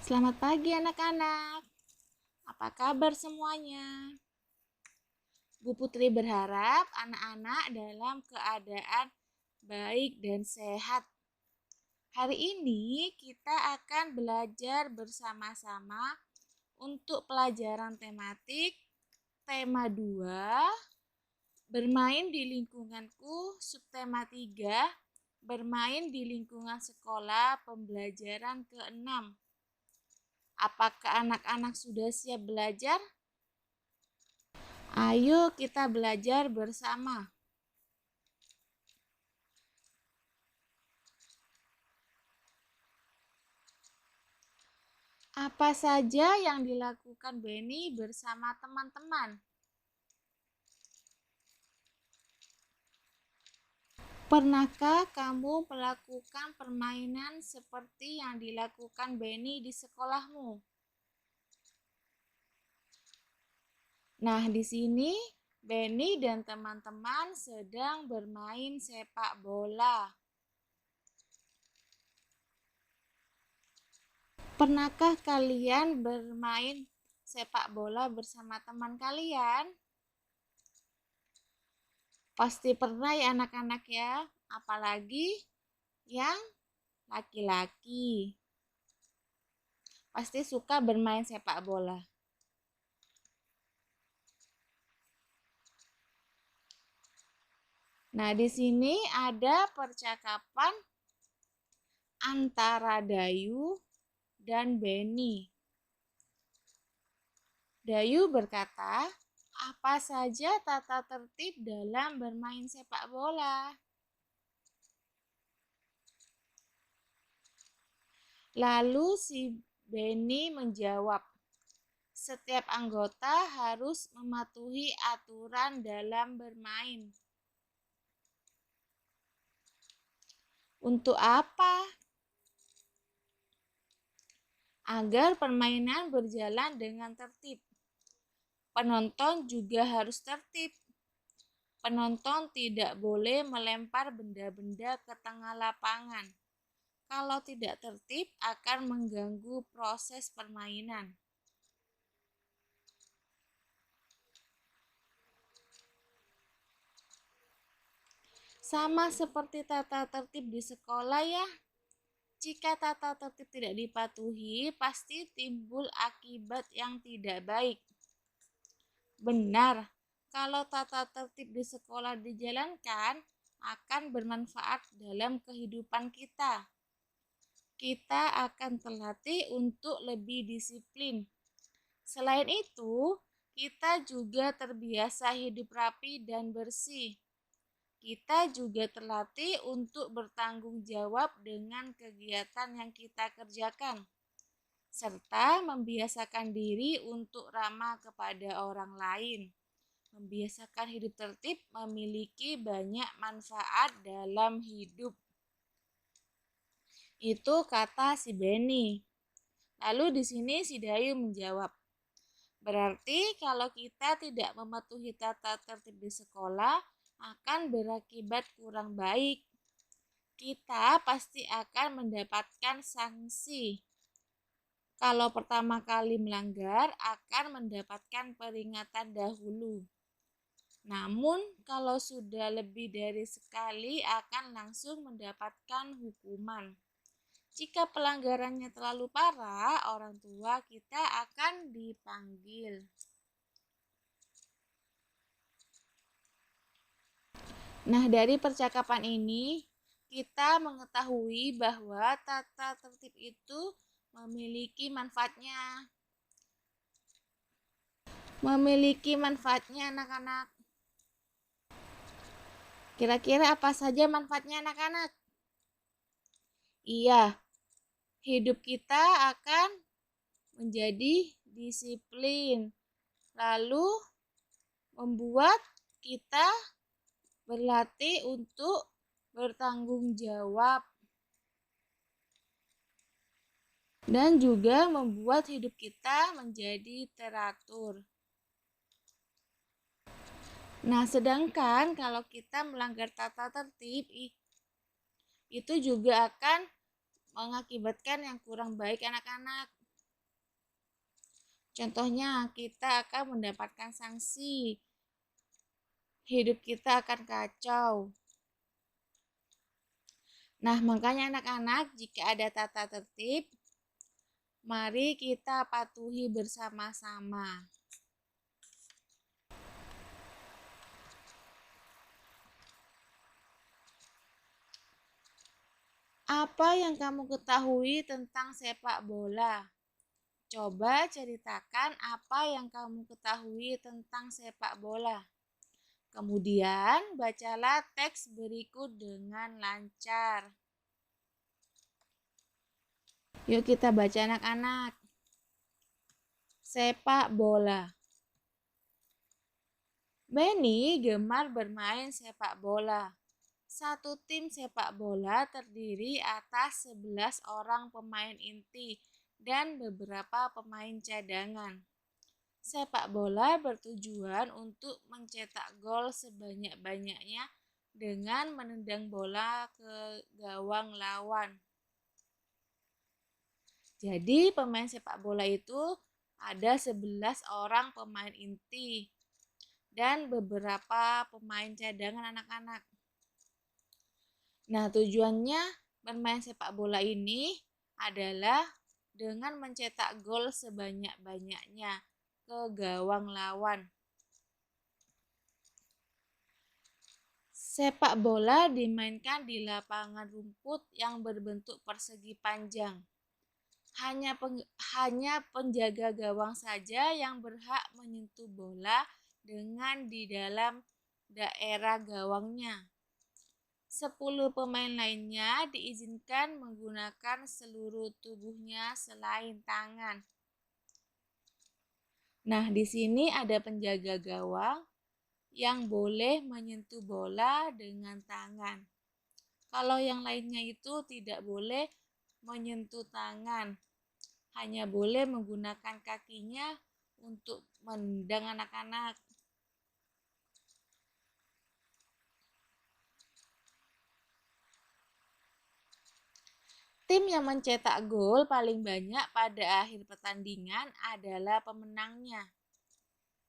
Selamat pagi anak-anak. Apa kabar semuanya? Bu Putri berharap anak-anak dalam keadaan baik dan sehat. Hari ini kita akan belajar bersama-sama untuk pelajaran tematik tema 2, bermain di lingkunganku, subtema 3, bermain di lingkungan sekolah pembelajaran ke-6. Apakah anak-anak sudah siap belajar? Ayo kita belajar bersama. Apa saja yang dilakukan Benny bersama teman-teman? Pernahkah kamu melakukan permainan seperti yang dilakukan Benny di sekolahmu? Nah, di sini Benny dan teman-teman sedang bermain sepak bola. Pernahkah kalian bermain sepak bola bersama teman kalian? Pasti pernah ya anak-anak ya, apalagi yang laki-laki. Pasti suka bermain sepak bola. Nah, di sini ada percakapan antara Dayu dan Benny. Dayu berkata, apa saja tata tertib dalam bermain sepak bola? Lalu si Benny menjawab, setiap anggota harus mematuhi aturan dalam bermain. Untuk apa? Agar permainan berjalan dengan tertib. Penonton juga harus tertib. Penonton tidak boleh melempar benda-benda ke tengah lapangan. Kalau tidak tertib akan mengganggu proses permainan. Sama seperti tata tertib di sekolah ya. Jika tata tertib tidak dipatuhi, pasti timbul akibat yang tidak baik. Benar, kalau tata tertib di sekolah dijalankan, akan bermanfaat dalam kehidupan kita. Kita akan terlatih untuk lebih disiplin. Selain itu, kita juga terbiasa hidup rapi dan bersih. Kita juga terlatih untuk bertanggung jawab dengan kegiatan yang kita kerjakan, serta membiasakan diri untuk ramah kepada orang lain. Membiasakan hidup tertib memiliki banyak manfaat dalam hidup. Itu kata si Benny. Lalu di sini si Dayu menjawab, berarti kalau kita tidak mematuhi tata tertib di sekolah, akan berakibat kurang baik. Kita pasti akan mendapatkan sanksi. Kalau pertama kali melanggar, akan mendapatkan peringatan dahulu. Namun, kalau sudah lebih dari sekali, akan langsung mendapatkan hukuman. Jika pelanggarannya terlalu parah, orang tua kita akan dipanggil. Nah, dari percakapan ini, kita mengetahui bahwa tata tertib itu memiliki manfaatnya. Anak-anak. Kira-kira apa saja manfaatnya anak-anak? Iya, hidup kita akan menjadi disiplin. Lalu membuat kita berlatih untuk bertanggung jawab. Dan juga membuat hidup kita menjadi teratur. Nah, sedangkan kalau kita melanggar tata tertib, itu juga akan mengakibatkan yang kurang baik anak-anak. Contohnya, kita akan mendapatkan sanksi, hidup kita akan kacau. Nah, makanya anak-anak, jika ada tata tertib, mari kita patuhi bersama-sama. Apa yang kamu ketahui tentang sepak bola? Coba ceritakan apa yang kamu ketahui tentang sepak bola. Kemudian, bacalah teks berikut dengan lancar. Yuk kita baca anak-anak. Sepak bola. Benny gemar bermain sepak bola. Satu tim sepak bola terdiri atas 11 orang pemain inti dan beberapa pemain cadangan. Sepak bola bertujuan untuk mencetak gol sebanyak-banyaknya dengan menendang bola ke gawang lawan. Jadi pemain sepak bola itu ada 11 orang pemain inti dan beberapa pemain cadangan anak-anak. Nah, tujuannya bermain sepak bola ini adalah dengan mencetak gol sebanyak-banyaknya ke gawang lawan. Sepak bola dimainkan di lapangan rumput yang berbentuk persegi panjang. Hanya penjaga gawang saja yang berhak menyentuh bola dengan di dalam daerah gawangnya. 10 pemain lainnya diizinkan menggunakan seluruh tubuhnya selain tangan. Nah, di sini ada penjaga gawang yang boleh menyentuh bola dengan tangan. Kalau yang lainnya itu tidak boleh menyentuh tangan, hanya boleh menggunakan kakinya untuk menendang anak-anak. Tim yang mencetak gol paling banyak pada akhir pertandingan adalah pemenangnya.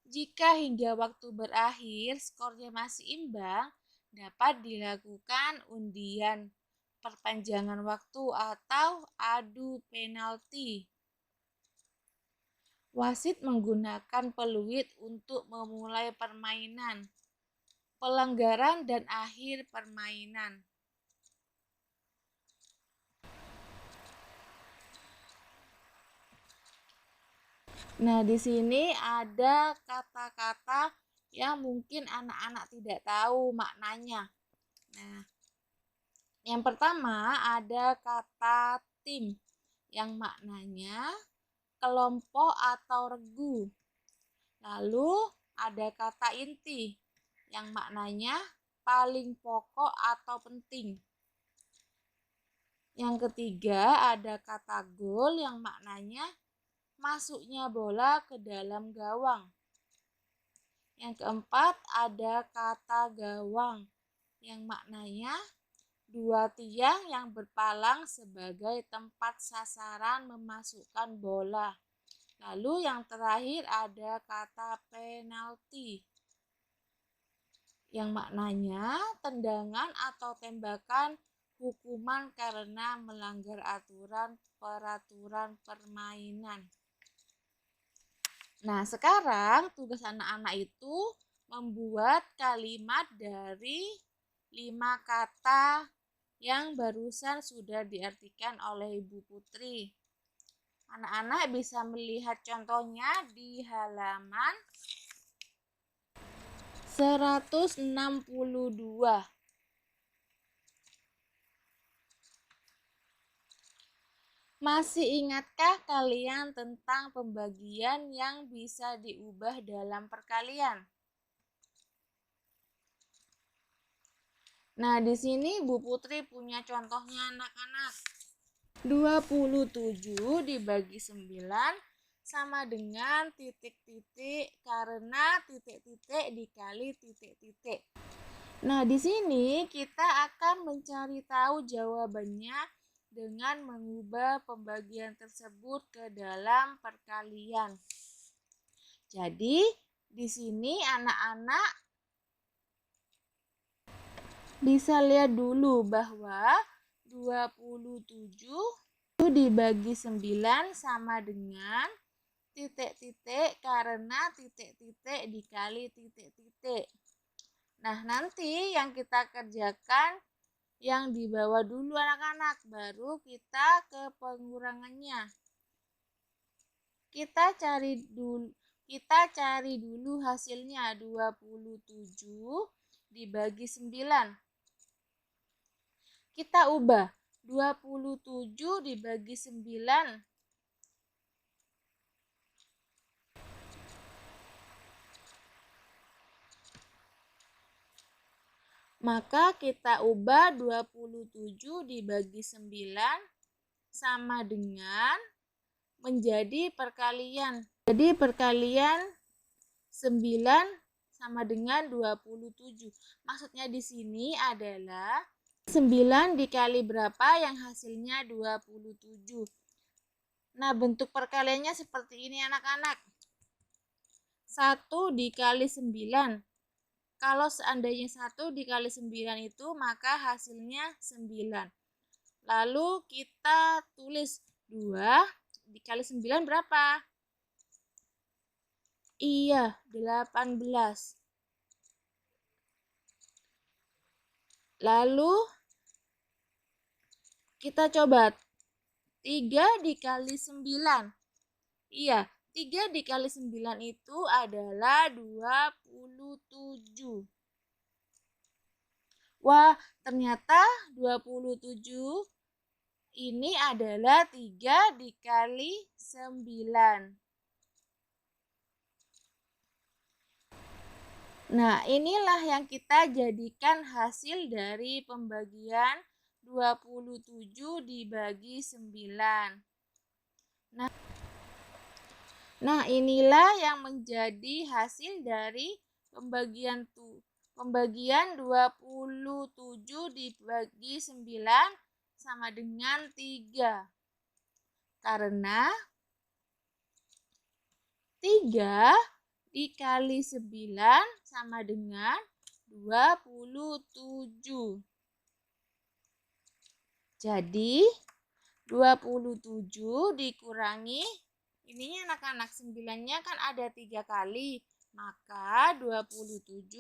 Jika hingga waktu berakhir skornya masih imbang, dapat dilakukan undian perpanjangan waktu atau adu penalti. Wasit menggunakan peluit untuk memulai permainan, pelanggaran dan akhir permainan. Nah, di sini ada kata-kata yang mungkin anak-anak tidak tahu maknanya. Nah, yang pertama ada kata tim yang maknanya kelompok atau regu. Lalu ada kata inti yang maknanya paling pokok atau penting. Yang ketiga ada kata gol yang maknanya masuknya bola ke dalam gawang. Yang keempat ada kata gawang yang maknanya dua tiang yang berpalang sebagai tempat sasaran memasukkan bola. Lalu yang terakhir ada kata penalti yang maknanya tendangan atau tembakan hukuman karena melanggar peraturan permainan. Nah, sekarang tugas anak-anak itu membuat kalimat dari 5 kata yang barusan sudah diartikan oleh Ibu Putri. Anak-anak bisa melihat contohnya di halaman 162. Masih ingatkah kalian tentang pembagian yang bisa diubah dalam perkalian? Nah, di sini Bu Putri punya contohnya anak-anak. 27 dibagi 9 sama dengan titik-titik karena titik-titik dikali titik-titik. Nah, di sini kita akan mencari tahu jawabannya dengan mengubah pembagian tersebut ke dalam perkalian. Jadi, di sini anak-anak bisa lihat dulu bahwa 27 itu dibagi 9 sama dengan titik-titik karena titik-titik dikali titik-titik. Nah, nanti yang kita kerjakan yang di bawah dulu anak-anak, baru kita ke pengurangannya. Kita cari dulu hasilnya 27 dibagi 9. Kita ubah 27 dibagi 9. Maka kita ubah 27 dibagi 9 sama dengan menjadi perkalian. Jadi perkalian 9 sama dengan 27. Maksudnya di sini adalah 9 dikali berapa yang hasilnya 27. Nah, bentuk perkaliannya seperti ini anak-anak. 1 dikali 9. Kalau seandainya 1 dikali 9 itu, maka hasilnya 9. Lalu kita tulis 2 dikali 9 berapa? Iya, 18. Lalu kita coba 3 dikali 9. Iya, 3 dikali 9 itu adalah 27. Wah, ternyata 27 ini adalah 3 dikali 9. Nah, inilah yang kita jadikan hasil dari pembagian 27 dibagi 9. Nah, inilah yang menjadi hasil dari pembagian 27 dibagi 9 sama dengan 3. Karena 3 dikali 9 sama dengan 27. Jadi, 27 dikurangi, ininya anak-anak 9-nya kan ada 3 kali, maka 27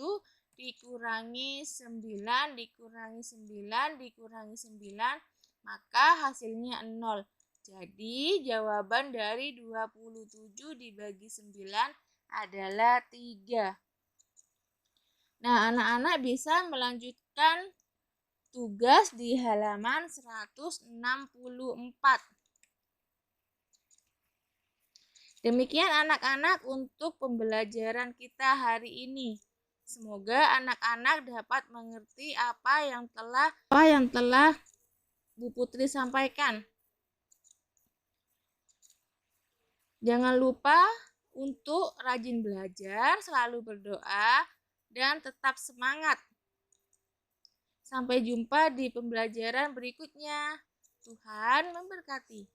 dikurangi 9, dikurangi 9, dikurangi 9, maka hasilnya 0. Jadi, jawaban dari 27 dibagi 9 adalah 3. Nah, anak-anak bisa melanjutkan tugas di halaman 164. Demikian anak-anak untuk pembelajaran kita hari ini. Semoga anak-anak dapat mengerti apa yang telah Bu Putri sampaikan. Jangan lupa untuk rajin belajar, selalu berdoa, dan tetap semangat. Sampai jumpa di pembelajaran berikutnya. Tuhan memberkati.